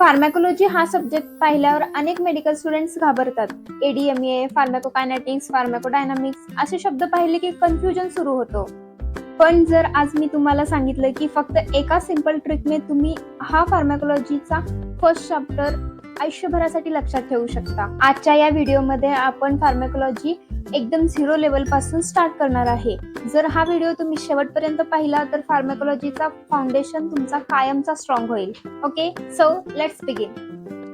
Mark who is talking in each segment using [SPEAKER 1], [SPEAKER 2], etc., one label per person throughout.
[SPEAKER 1] Pharmacology हा subject पाहिल्यावर अनेक मेडिकल स्टुडंट्स घाबरतात. एडीएमए, फार्मॅकोकायनेटिक्स, फार्मॅकोडायनामिक्स असे शब्द पाहिले की कन्फ्युजन सुरू होतो. पण जर आज मी तुम्हाला सांगितलं की फक्त एका सिंपल ट्रिकने तुम्ही हा फार्मॅकोलॉजीचा फर्स्ट चॅप्टर आयुष्यभरासाठी लक्षात ठेवू शकता. आजच्या या व्हिडिओमध्ये आपण फार्मॅकोलॉजी एकदम 0 लेवल पासून स्टार्ट करणार आहे. जर हा व्हिडिओ तुम्ही शेवटपर्यंत पाहिला तर फार्मॅकोलॉजीचा फाउंडेशन तुमचा कायमचा स्ट्रॉंग होईल. Okay, so let's begin.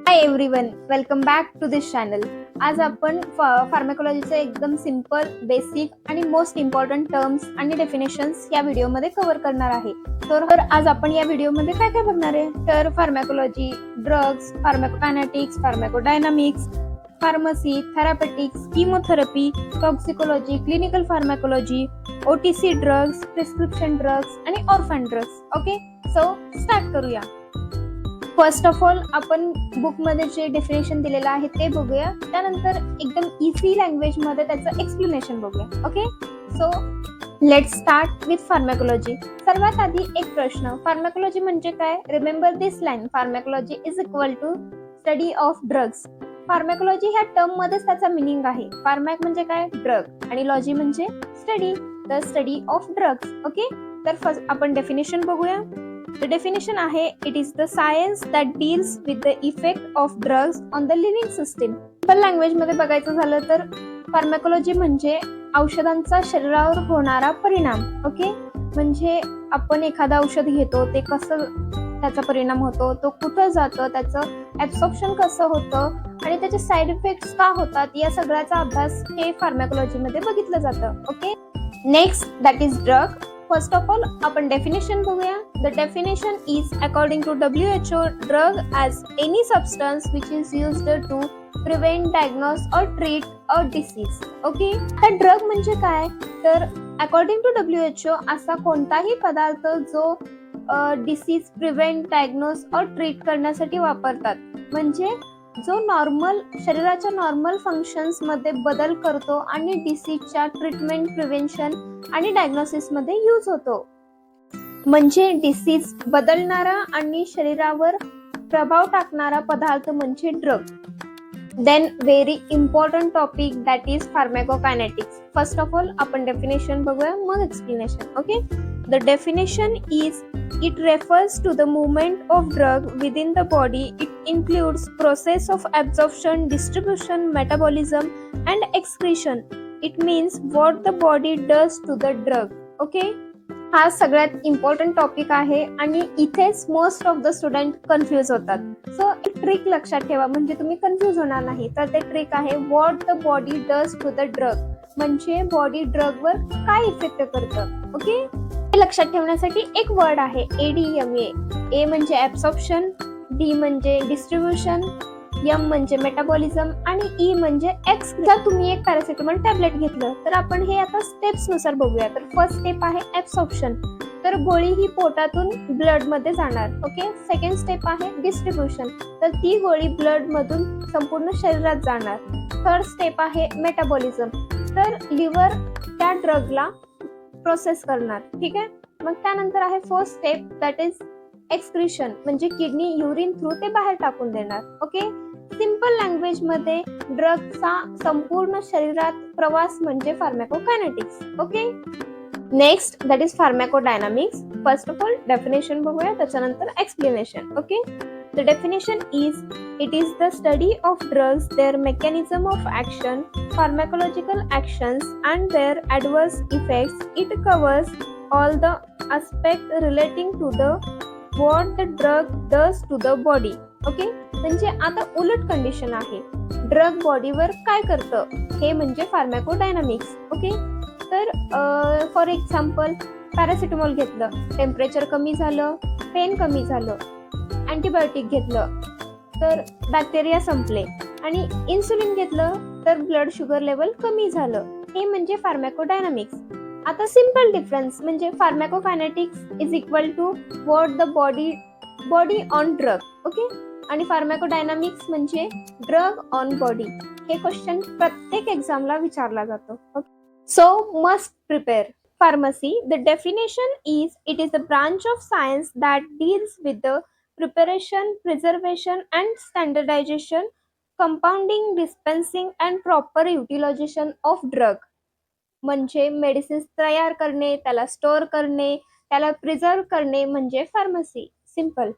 [SPEAKER 1] Hi everyone, welcome back to this channel. आज आपण फार्मॅकोलॉजीचे एकदम सिंपल, बेसिक आणि मोस्ट इम्पॉर्टंट टर्म्स आणि डेफिनेशन्स या व्हिडिओमध्ये कव्हर करणार आहे. तर आज आपण या व्हिडिओमध्ये काय काय बघणार आहे तर pharmacology, drugs, pharmacokinetics, pharmacodynamics, pharmacy, therapeutics, chemotherapy, toxicology, clinical pharmacology, OTC drugs, prescription drugs आणि orphan drugs. Okay, so start करूया. फर्स्ट ऑफ ऑल आपण बुकमध्ये जे डेफिनेशन दिलेलं आहे ते बघूया. त्यानंतर एकदम इझी लँग्वेज मध्ये त्याचं एक्सप्लेनेशन बघूया. Okay, so let's start with pharmacology. सर्वात आधी एक प्रश्न, फार्मॅकोलॉजी म्हणजे काय? Remember this line, pharmacology is equal to study of drugs. Pharmacology ह्या टर्म मध्येच त्याचा मिनिंग आहे. फार्मॅक म्हणजे काय? ड्रग, आणि लॉजी म्हणजे study, the study of drugs. Okay, तर फर्स्ट आपण डेफिनेशन बघूया. The definition आहे, it is the science that deals with the effect of drugs on the living system. Simple language मध्ये बघायचं झालं तर फार्मॅकोलॉजी म्हणजे औषधांचा शरीरावर होणारा परिणाम. ओके, म्हणजे आपण एखादं औषध घेतो ते कसं त्याचा परिणाम होतो, तो कुठं जातं, त्याचं ऍब्सॉर्प्शन कसं होतं आणि त्याचे साईड इफेक्ट्स का होतात, या सगळ्याचा अभ्यास हे फार्मॅकोलॉजी मध्ये बघितलं जातं. Okay, next that is drug. First of all आपण डेफिनेशन बघूया. The definition is, according to WHO, drug as any substance which is used to prevent, diagnose or treat a disease. Okay, हा drug म्हणजे काय तर according to WHO असा कोणताही पदार्थ जो डिसीज प्रिव्हेंट, डायग्नोज और ट्रीट करण्यासाठी वापरतात, म्हणजे जो नॉर्मल शरीराच्या नॉर्मल फंक्शन्स मध्ये बदल करतो आणि डिसीजच्या ट्रीटमेंट, प्रिव्हेन्शन आणि डायग्नोसिस मध्ये यूज होतो. म्हणजे डिसीज बदलणारा आणि शरीरावर प्रभाव टाकणारा पदार्थ म्हणजे drug. Then very important topic that is pharmacokinetics. First of all आपण डेफिनेशन बघूया, मग explanation. Okay, the definition is, it refers to the movement of drug within the body. It includes process of absorption, distribution, metabolism and excretion. It means what the body does to the drug. Okay, हा सगळ्यात important topic आहे आणि इथेच most of the student confuse होतात. So एक trick लक्षात ठेवा म्हणजे तुम्ही कन्फ्यूज होणार नाही. तर ते ट्रिक आहे, what the body does to the drug, म्हणजे बॉडी ड्रग वर काय इफेक्ट करतं. ओके, हे लक्षात ठेवण्यासाठी एक वर्ड आहे एडीएमए. ए म्हणजे ऍब्सॉर्प्शन, डी म्हणजे डिस्ट्रीब्युशन, एम म्हणजे मेटाबॉलिझम आणि ई म्हणजे एक्स. जर तुम्ही एक पॅरासिटामॉल टॅबलेट घेतलं तर आपण हे आता स्टेप्स नुसार बघूया. तर फर्स्ट स्टेप आहे ऍब्सॉर्प्शन, तर गोळी ही पोटातून ब्लड मध्ये जाणार. ओके, सेकंड स्टेप आहे डिस्ट्रीब्युशन, तर ती गोळी ब्लड मधून संपूर्ण शरीरात जाणार. थर्ड स्टेप आहे मेटाबॉलिझम, तर लिव्हर त्या ड्रगला प्रोसेस करणार. ठीक आहे, मग त्यानंतर आहे fourth step that is excretion, म्हणजे किडनी युरिन थ्रू ते बाहेर टाकून देणार. ओके, सिंपल लँग्वेज मध्ये ड्रगचा संपूर्ण शरीरात प्रवास म्हणजे pharmacokinetics. Okay, next that is pharmacodynamics. First of all definition बघूया, त्याच्यानंतर explanation. Okay, the definition is, it is the study of drugs, their mechanism of action, pharmacological actions and their adverse effects. It covers all the aspects relating to the what the drug does to the body. Okay, म्हणजे आता उलट condition आहे, drug बॉडीवर काय करतं हे म्हणजे फार्मॅकोडायनामिक्स. Okay, तर for example paracetamol घेतलं, टेम्परेचर कमी झालं, पेन कमी झालं. अँटीबायोटिक घेतलं तर बॅक्टेरिया संपले, आणि इन्सुलिन घेतलं तर ब्लड शुगर लेवल कमी झालं. हे म्हणजे फार्मॅकोडायनामिक्स. आता सिंपल डिफरन्स म्हणजे pharmacokinetics is equal to what the body on drug. Okay, आणि फार्मॅकोडायनामिक्स म्हणजे ड्रग ऑन बॉडी. हे क्वेश्चन प्रत्येक एक्झामला विचारला जातो. So must prepare. Pharmacy, the definition is, it is a branch of science that deals with the preparation, preservation and standardization, compounding, dispensing and proper utilization of drug. म्हणजे medicines तयार करणे, त्याला store करणे, त्याला प्रिझर्व करणे म्हणजे pharmacy. Simple.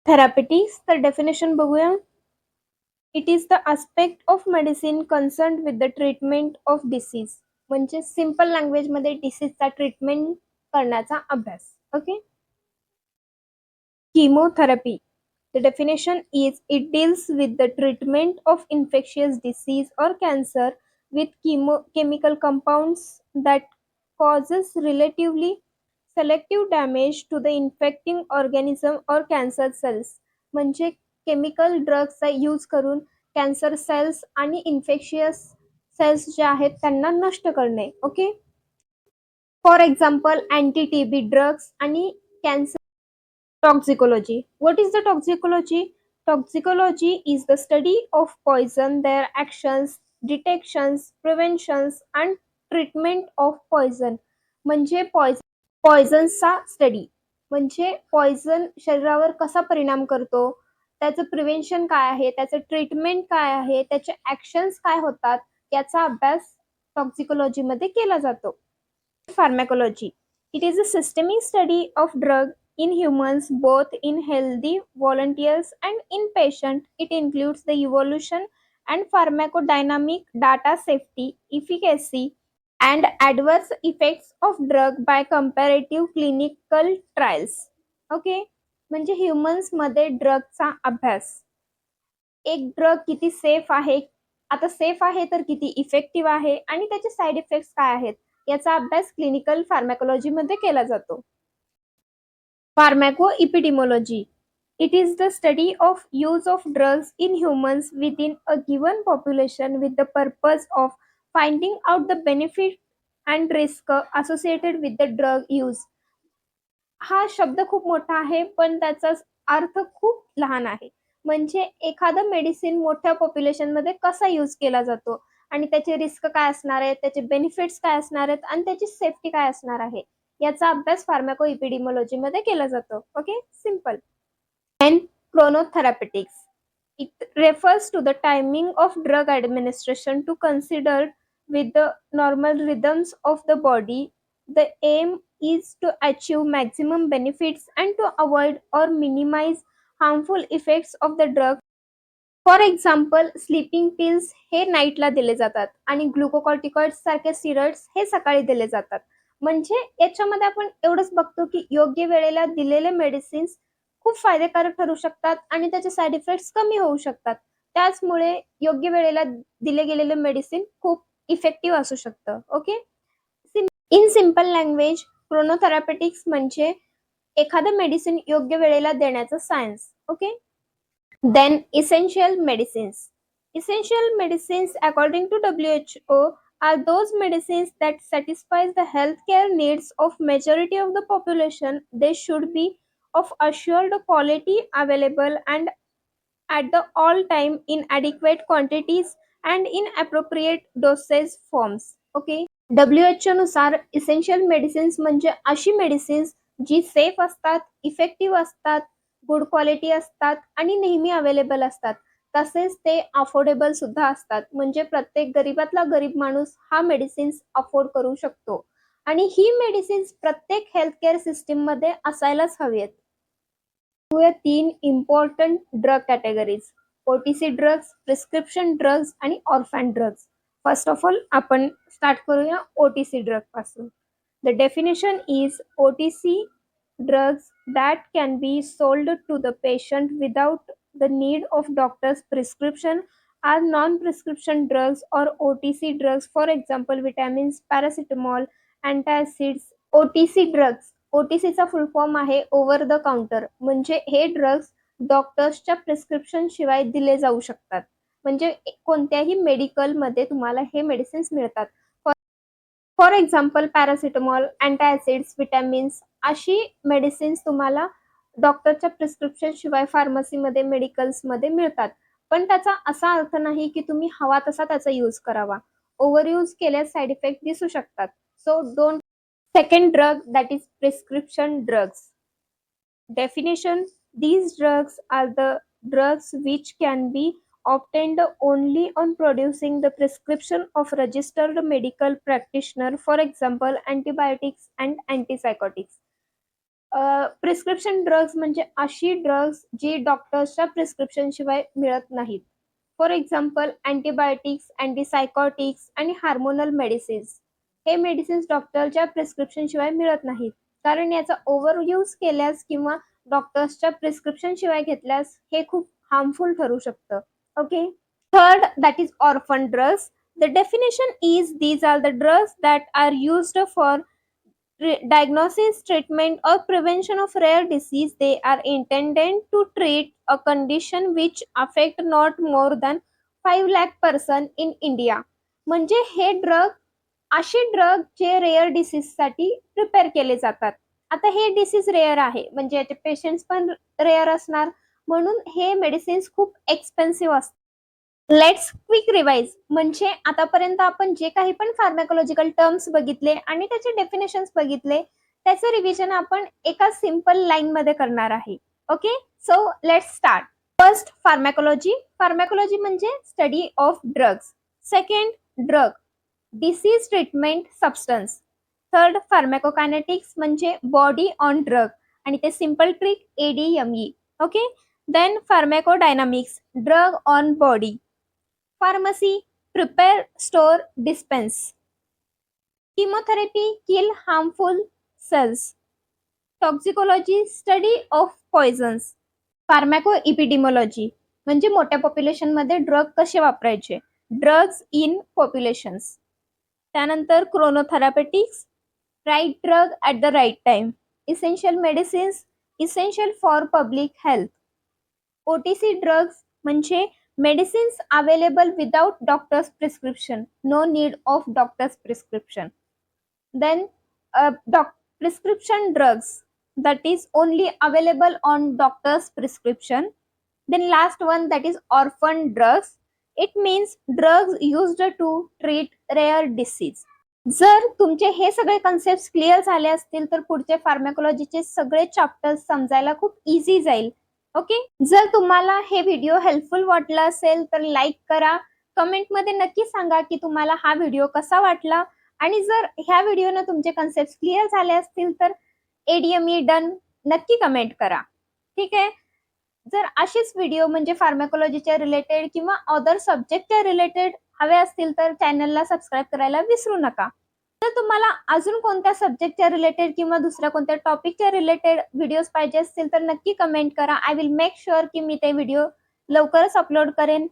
[SPEAKER 1] थेरॅप्युटिक्स तर definition बघूया. It is the aspect of medicine concern with the treatment of disease. म्हणजे सिंपल लँग्वेज मध्ये डिसीजचा ट्रीटमेंट करण्याचा अभ्यास. Okay. Chemotherapy. The definition is it deals with the treatment of infectious disease or cancer with chemical compounds that causes relatively selective damage to the infecting organism or cancer cells. म्हणजे chemical ड्रग्सचा use करून cancer cells आणि infectious cells जे आहेत त्यांना नष्ट करणे. Okay. For example anti TB drugs आणि cancer. Toxicology. What is the toxicology? Toxicology is the study of poison, their actions, detections, preventions and treatment of poison. म्हणजे पॉयझनचा study. म्हणजे poison शरीरावर कसा परिणाम करतो, त्याचं प्रिव्हेन्शन काय आहे, त्याचं ट्रीटमेंट काय आहे, त्याचे ऍक्शन्स काय होतात याचा अभ्यास टॉक्सिकोलॉजी मध्ये केला जातो. Pharmacology. It is a systemic study of drug in humans, both in healthy volunteers and in patient. It includes the evolution and pharmacodynamic data, safety, efficacy, and adverse effects of drug by comparative clinical trials. Okay. म्हणजे humans मध्ये ड्रगचा अभ्यास. एक drug किती safe आहे, आता safe आहे तर किती इफेक्टिव्ह आहे आणि त्याचे साइड इफेक्ट्स काय आहेत याचा अभ्यास क्लिनिकल फार्मॅकोलॉजी मध्ये केला जातो. फार्मॅकोइपिडेमोलॉजी. It is the study of use of drugs in humans within a given population with the purpose of finding out the benefit and risk associated with the drug use. हा शब्द खूप मोठा आहे पण त्याचा अर्थ खूप लहान आहे. म्हणजे एखादं मेडिसिन मोठ्या पॉप्युलेशन मध्ये कसा यूज केला जातो आणि त्याचे रिस्क काय असणार आहेत, त्याचे बेनिफिट्स काय असणार आहेत आणि त्याची सेफ्टी काय असणार आहे याचा अभ्यास फार्मॅकोइपिडेमोलॉजी मध्ये केला जातो. Okay. Simple. And chronotherapeutics. It refers to the timing of drug administration to consider with the normal rhythms of the body. The aim is to achieve maximum benefits and to avoid or minimize harmful effects of the drug. For example sleeping pills हे नाईटला दिले जातात आणि ग्लुकोकॉर्टिकॉइड्स सारखे steroids हे सकाळी दिले जातात. म्हणजे याच्यामध्ये आपण एवढंच बघतो की योग्य वेळेला दिलेले मेडिसिन्स खूप फायदेकारक ठरू शकतात आणि त्याचे साईड इफेक्ट्स कमी होऊ शकतात. त्याचमुळे योग्य वेळेला दिले गेलेले मेडिसिन खूप इफेक्टिव्ह असू शकतं. ओके. इन सिंपल लँग्वेज क्रोनोथेरॅपेटिक्स म्हणजे एखादं मेडिसिन योग्य वेळेला देण्याचं science. Okay. Then essential medicines. Essential medicines according to WHO are those medicines that satisfies the healthcare needs of majority of the population. They should be of assured quality, available and at the all time in adequate quantities and in appropriate dosage forms. Okay. WHO नुसार essential medicines म्हणजे अशी medicines जी safe असतात, effective असतात, good quality असतात आणि नेहमी available असतात. तसेच ते अफोर्डेबल सुद्धा असतात. म्हणजे प्रत्येक गरीबातला गरीब माणूस हा मेडिसिन्स अफोर्ड करू शकतो आणि ही मेडिसिन्स प्रत्येक हेल्थ केअर सिस्टीम मध्ये असायलाच हवी आहेत. 3 important drug categories. OTC drugs, prescription drugs आणि ऑर्फॅन ड्रग्स. फर्स्ट ऑफ ऑल आपण स्टार्ट करूया ओटीसी ड्रग पासून. The definition is OTC drugs that can be sold to the patient without the need of doctor's prescription are non-prescription drugs or OTC drugs. For example, vitamins, paracetamol, antacids. OTC drugs. OTC चा फुल form आहे over the counter. म्हणजे हे drugs डॉक्टर्सच्या prescription शिवाय दिले जाऊ शकतात. म्हणजे कोणत्याही मेडिकल मध्ये तुम्हाला हे मेडिसिन्स मिळतात. फॉर एक्झाम्पल पॅरासिटामॉल, अँटासिड्स, विटॅमिन्स अशी मेडिसिन्स तुम्हाला डॉक्टरच्या प्रिस्क्रिप्शन शिवाय फार्मसीमध्ये, मेडिकल्समध्ये मिळतात. पण त्याचा असा अर्थ नाही की तुम्ही हवा तसा त्याचा यूज करावा. ओव्हर यूज केल्यास साईड इफेक्ट दिसू शकतात. So don't. Second drug that is prescription drugs. Definition These drugs are the drugs which can be obtained only on producing the prescription of registered medical practitioner, for example antibiotics and antipsychotics. Prescription drugs म्हणजे अशी drugs जी डॉक्टर्सच्या prescription शिवाय मिळत नाहीत. For example antibiotics, अँटीसायकॉटिक्स आणि hormonal medicines. हे medicines डॉक्टरच्या prescription शिवाय मिळत नाहीत, कारण याचा ओव्हर यूज केल्यास किंवा डॉक्टर्सच्या प्रिस्क्रिप्शन शिवाय घेतल्यास हे खूप हार्मफुल ठरू शकतं. Okay. Third, that is orphan drugs. The definition is these are the drugs that are used for diagnosis, treatment, or prevention of rare disease. They are intended to treat a condition which affect not more than 5 lakh person in India. म्हणजे हे drug असे drug जे rare disease साठी prepare केले जातात. आता हे disease rare आहे म्हणजे याचे पेशंट्स पण रेअर असणार, म्हणून हे मेडिसिन्स खूप एक्सपेन्सिव्ह असतात. Let's quick revise. म्हणजे आतापर्यंत आपण जे काही पण फार्मॅकोलॉजिकल टर्म्स बघितले आणि त्याचे डेफिनेशन्स बघितले, त्याचं रिव्हिजन आपण एका सिंपल लाईन मध्ये करणार आहे. Okay, so let's start. First, pharmacology. Pharmacology म्हणजे study of drugs. Second, drug, disease treatment substance. Third, pharmacokinetics म्हणजे बॉडी ऑन ड्रग आणि ते simple trick ADME. Okay. Then pharmacodynamics, drug on body. Pharmacy, prepare, store, dispense. Chemotherapy, kill harmful cells. Toxicology, study of poisons. Pharmacoepidemiology म्हणजे मोठ्या population मध्ये drug कसे वापरायचे, drugs in populations. त्यानंतर chronotherapeutics, right drug at the right time. Essential medicines, essential for public health. OTC drugs म्हणजे medicines available without doctor's prescription, no need of doctor's prescription. Then prescription drugs, that is only available on doctor's prescription. Then last one, that is orphan drugs. It means drugs used to treat rare disease. जर तुमचे हे सगळे concept clear झाले असतील तर पुढचे फार्मॅकोलॉजीचे सगळे chapters समजायला खूप इझी जाईल. ओके. जर तुम्हाला हे व्हिडिओ हेल्पफुल वाटला असेल तर लाईक करा. कमेंटमध्ये नक्की सांगा की तुम्हाला हा व्हिडिओ कसा वाटला, आणि जर ह्या व्हिडिओने तुमचे कन्सेप्ट क्लिअर झाले असतील तर ADME डन नक्की कमेंट करा. ठीक आहे. जर अशीच व्हिडिओ म्हणजे फार्मॅकोलॉजीच्या रिलेटेड किंवा अदर सब्जेक्टच्या रिलेटेड हवे असतील तर चॅनलला सबस्क्राईब करायला विसरू नका. जर तुम्हाला अजून कोणत्या सब्जेक्टच्या रिलेटेड किंवा दुसऱ्या कोणत्या टॉपिकच्या रिलेटेड व्हिडिओज पाहिजे असतील तर नक्की कमेंट करा. आय विल मेक शुअर की मी ते व्हिडिओ लवकरच अपलोड करेन.